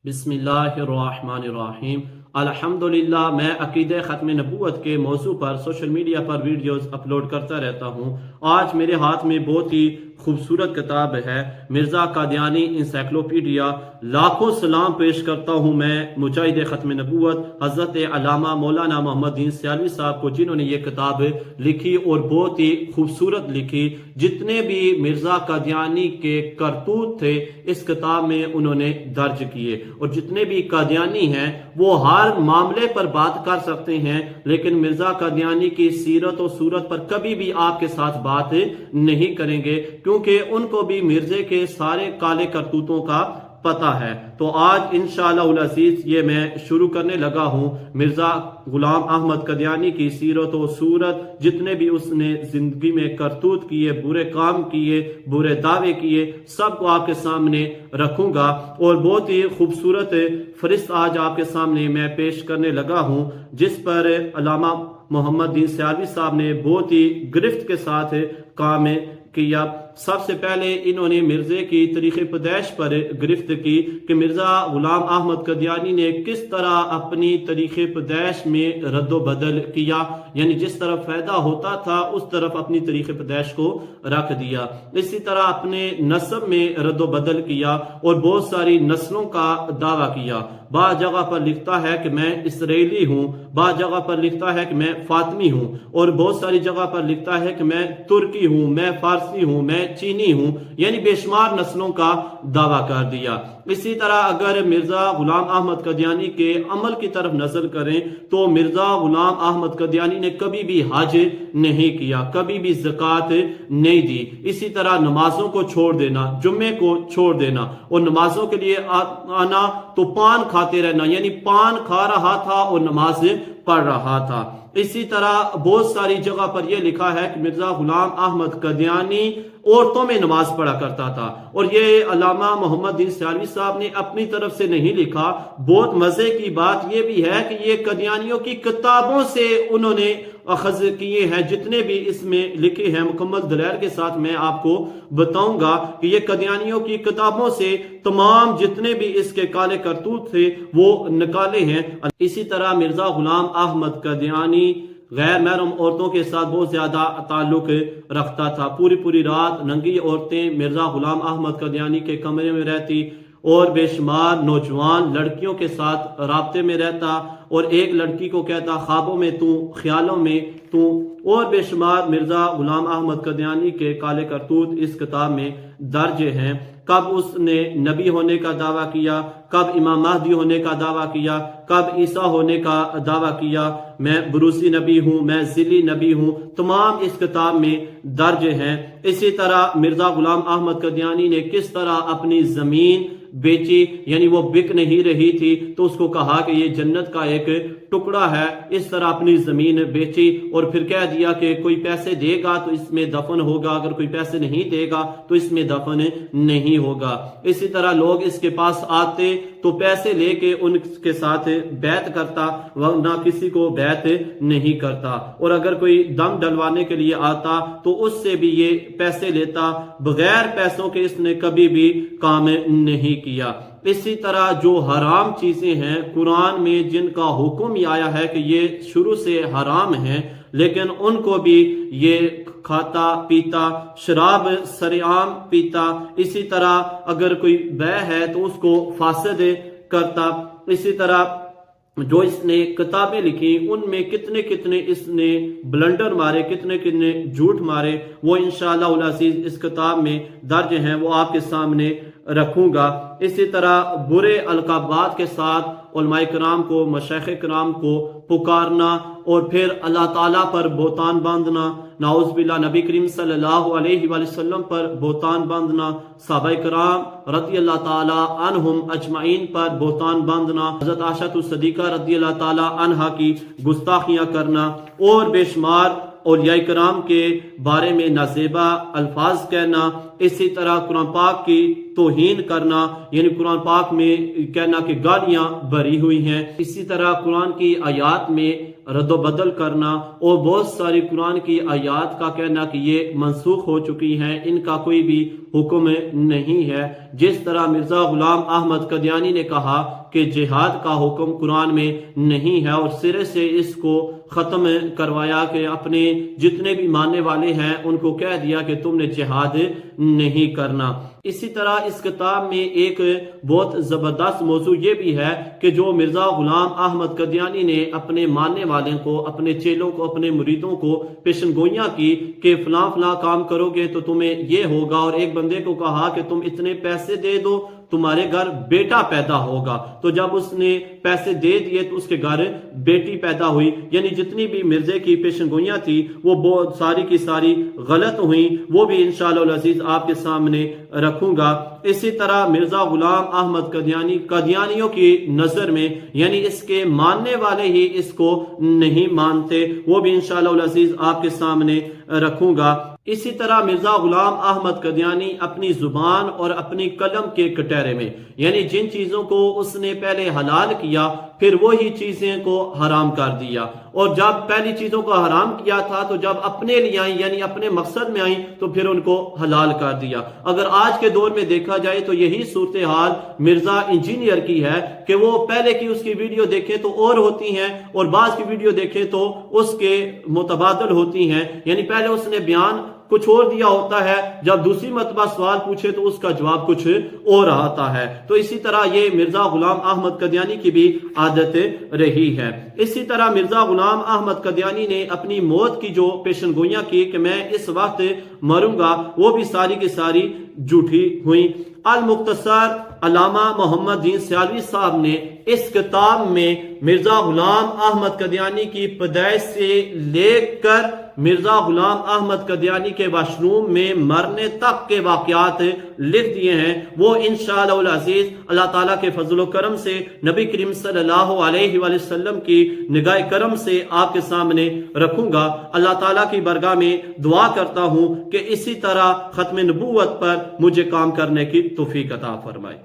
بسم اللہ الرحمن الرحیم۔ الحمدللہ، میں عقیدہ ختم نبوت کے موضوع پر سوشل میڈیا پر ویڈیوز اپلوڈ کرتا رہتا ہوں۔ آج میرے ہاتھ میں بہت ہی خوبصورت کتاب ہے، مرزا قادیانی انسائکلوپیڈیا۔ لاکھوں سلام پیش کرتا ہوں میں مجاہد ختم نبوت حضرت علامہ مولانا محمد دین سیالوی صاحب کو، جنہوں نے یہ کتاب لکھی اور بہت ہی خوبصورت لکھی۔ جتنے بھی مرزا قادیانی کے کرتوت تھے اس کتاب میں انہوں نے درج کیے، اور جتنے بھی قادیانی ہیں وہ ہر معاملے پر بات کر سکتے ہیں، لیکن مرزا قادیانی کی سیرت و صورت پر کبھی بھی آپ کے ساتھ بات نہیں کریں گے، کیونکہ ان کو بھی مرزے کے سارے کالے کرتوتوں کا پتہ ہے۔ تو آج انشاءاللہ العزیز یہ میں شروع کرنے لگا ہوں مرزا غلام احمد قادیانی کی سیرت و صورت، جتنے بھی اس نے زندگی میں کرتوت کیے، برے کام کیے، برے دعوے کیے، سب کو آپ کے سامنے رکھوں گا۔ اور بہت ہی خوبصورت فہرست آج آپ کے سامنے میں پیش کرنے لگا ہوں، جس پر علامہ محمد دین سیالوی صاحب نے بہت ہی گرفت کے ساتھ کام کیا۔ سب سے پہلے انہوں نے مرزے کی تاریخ پیدائش پر گرفت کی کہ مرزا غلام احمد قادیانی نے کس طرح اپنی تاریخ پیدائش میں رد و بدل کیا، یعنی جس طرف فائدہ ہوتا تھا اس طرف اپنی تاریخ پیدائش کو رکھ دیا۔ اسی طرح اپنے نسب میں رد و بدل کیا اور بہت ساری نسلوں کا دعویٰ کیا۔ بعض جگہ پر لکھتا ہے کہ میں اسرائیلی ہوں، بعض جگہ پر لکھتا ہے کہ میں فاطمی ہوں، اور بہت ساری جگہ پر لکھتا ہے کہ میں ترکی ہوں، میں فارسی ہوں، میں چینی ہوں، یعنی بے شمار نسلوں کا دعویٰ کر دیا۔ اسی طرح اگر مرزا غلام احمد قادیانی کے عمل کی طرف نظر کریں تو مرزا غلام احمد قادیانی نے کبھی بھی حج نہیں کیا، کبھی بھی زکوٰۃ نہیں دی۔ اسی طرح نمازوں کو چھوڑ دینا، جمعے کو چھوڑ دینا، اور نمازوں کے لیے آنا تو پان کھاتے رہنا، یعنی پان کھا رہا تھا اور نماز پڑھ رہا تھا۔ اسی طرح بہت ساری جگہ پر یہ لکھا ہے کہ مرزا غلام احمد قادیانی عورتوں میں نماز پڑھا کرتا تھا، اور یہ علامہ محمد دین سیالوی صاحب نے اپنی طرف سے نہیں لکھا۔ بہت مزے کی بات یہ بھی ہے کہ یہ قادیانیوں کی کتابوں سے انہوں نے اخذ کیے ہیں، جتنے بھی اس میں لکھے ہیں مکمل دلائل کے ساتھ میں آپ کو بتاؤں گا کہ یہ قادیانیوں کی کتابوں سے تمام جتنے بھی اس کے کالے کرتوت تھے وہ نکالے ہیں۔ اسی طرح مرزا غلام احمد قادیانی غیر محرم عورتوں کے ساتھ بہت زیادہ تعلق رکھتا تھا۔ پوری رات ننگی عورتیں مرزا غلام احمد قادیانی کے کمرے میں رہتی، اور بے شمار نوجوان لڑکیوں کے ساتھ رابطے میں رہتا، اور ایک لڑکی کو کہتا خوابوں میں تو، خیالوں میں تو، اور بے شمار مرزا غلام احمد قادیانی کے کالے کرتوت اس کتاب میں درج ہیں۔ کب اس نے نبی ہونے کا دعویٰ کیا، کب امام مہدی ہونے کا دعویٰ کیا، کب عیسیٰ ہونے کا دعویٰ کیا، میں بروسی نبی ہوں، میں ذیلی نبی ہوں، تمام اس کتاب میں درج ہیں۔ اسی طرح مرزا غلام احمد قادیانی نے کس طرح اپنی زمین بیچی، یعنی وہ بک نہیں رہی تھی تو اس کو کہا کہ یہ جنت کا ایک ٹکڑا ہے، اس طرح اپنی زمین بیچی، اور پھر کہہ دیا کہ کوئی پیسے دے گا تو اس میں دفن ہوگا، اگر کوئی پیسے نہیں دے گا تو اس میں دفن نہیں ہوگا۔ اسی طرح لوگ اس کے پاس آتے تو پیسے لے کے ان کے ساتھ بیعت کرتا، ورنہ کسی کو بیعت نہیں کرتا، اور اگر کوئی دم ڈلوانے کے لیے آتا تو اس سے بھی یہ پیسے لیتا، بغیر پیسوں کے اس نے کبھی بھی کام نہیں کیا۔ اسی طرح جو حرام چیزیں ہیں قرآن میں جن کا حکم یہ آیا ہے کہ یہ شروع سے حرام ہیں، لیکن ان کو بھی یہ کھاتا پیتا، شراب سرعام پیتا۔ اسی طرح اگر کوئی بیع ہے تو اس کو فاسد کرتا۔ اسی طرح جو اس نے کتابیں لکھی ان میں کتنے اس نے بلنڈر مارے، کتنے جھوٹ مارے، وہ انشاءاللہ العزیز اس کتاب میں درج ہیں، وہ آپ کے سامنے رکھوں گا۔ اسی طرح برے القابات کے ساتھ علماء کرام کو، مشائخ کرام کو پکارنا، اور پھر اللہ تعالیٰ پر بہتان باندھنا، نعوذ باللہ نبی کریم صلی اللہ علیہ وآلہ وسلم پر بہتان باندھنا، صحابہ کرام رضی اللہ تعالیٰ عنہم اجمعین پر بہتان باندھنا، حضرت عائشہ صدیقہ رضی اللہ تعالیٰ عنہا کی گستاخیاں کرنا، اور بے شمار اولیاء کرام کے بارے میں نازیبا الفاظ کہنا، اسی طرح قرآن پاک کی توہین کرنا یعنی قرآن پاک میں کہنا کہ گالیاں بھری ہوئی ہیں، اسی طرح قرآن کی آیات میں رد و بدل کرنا، اور بہت ساری قرآن کی آیات کا کہنا کہ یہ منسوخ ہو چکی ہیں، ان کا کوئی بھی حکم نہیں ہے۔ جس طرح مرزا غلام احمد قادیانی نے کہا کہ جہاد کا حکم قرآن میں نہیں ہے، اور سرے سے اس کو ختم کروایا کہ اپنے جتنے بھی ماننے والے ہیں ان کو کہہ دیا کہ تم نے جہاد نہیں کرنا۔ اسی طرح اس کتاب میں ایک بہت زبردست موضوع یہ بھی ہے کہ جو مرزا غلام احمد قادیانی نے اپنے ماننے والوں کو، اپنے چیلوں کو، اپنے مریدوں کو پیشن گوئیاں کی کہ فلاں فلاں کام کرو گے تو تمہیں یہ ہوگا، اور ایک بندے کو کہا کہ تم اتنے پیسے دے دو تمہارے گھر بیٹا پیدا ہوگا، تو جب اس نے پیسے دے دیے تو اس کے گھر بیٹی پیدا ہوئی۔ یعنی جتنی بھی مرزے کی پیشن گوئیاں تھی وہ بہت ساری کی ساری غلط ہوئیں، وہ بھی انشاءاللہ العزیز آپ کے سامنے رکھوں گا۔ اسی طرح مرزا غلام احمد قادیانی قادیانیوں کی نظر میں یعنی اس کے ماننے والے ہی اس کو نہیں مانتے، وہ بھی انشاءاللہ العزیز آپ کے سامنے رکھوں گا۔ اسی طرح مرزا غلام احمد قادیانی اپنی زبان اور اپنی قلم کے کٹہرے میں یعنی جن چیزوں کو اس نے پہلے حلال کیا پھر وہی چیزیں کو حرام کر دیا، اور جب پہلی چیزوں کو حرام کیا تھا تو جب اپنے لیے آئیں یعنی اپنے مقصد میں آئیں تو پھر ان کو حلال کر دیا۔ اگر آج کے دور میں دیکھا جائے تو یہی صورتحال مرزا انجینئر کی ہے کہ وہ پہلے کی اس کی ویڈیو دیکھیں تو اور ہوتی ہیں اور بعض کی ویڈیو دیکھیں تو اس کے متبادل ہوتی ہیں، یعنی پہلے اس نے بیان کچھ اور دیا ہوتا ہے، جب دوسری مرتبہ سوال پوچھے تو اس کا جواب کچھ اور آتا ہے۔ تو اسی طرح یہ مرزا غلام احمد قادیانی کی بھی عادت رہی ہے۔ اسی طرح مرزا غلام احمد قادیانی نے اپنی موت کی جو پیشن گوئیاں کی کہ میں اس وقت مروں گا، وہ بھی ساری کی ساری جھوٹی ہوئیں۔ المختصر علامہ محمد دین سیالوی صاحب نے اس کتاب میں مرزا غلام احمد قادیانی کی پیدائش سے لے کر مرزا غلام احمد قادیانی کے واش روم میں مرنے تک کے واقعات لکھ دیے ہیں۔ وہ انشاءاللہ العزیز اللہ تعالیٰ کے فضل و کرم سے نبی کریم صلی اللہ علیہ وآلہ وسلم کی نگاہ کرم سے آپ کے سامنے رکھوں گا۔ اللہ تعالیٰ کی بارگاہ میں دعا کرتا ہوں کہ اسی طرح ختم نبوت پر مجھے کام کرنے کی توفیق عطا فرمائے۔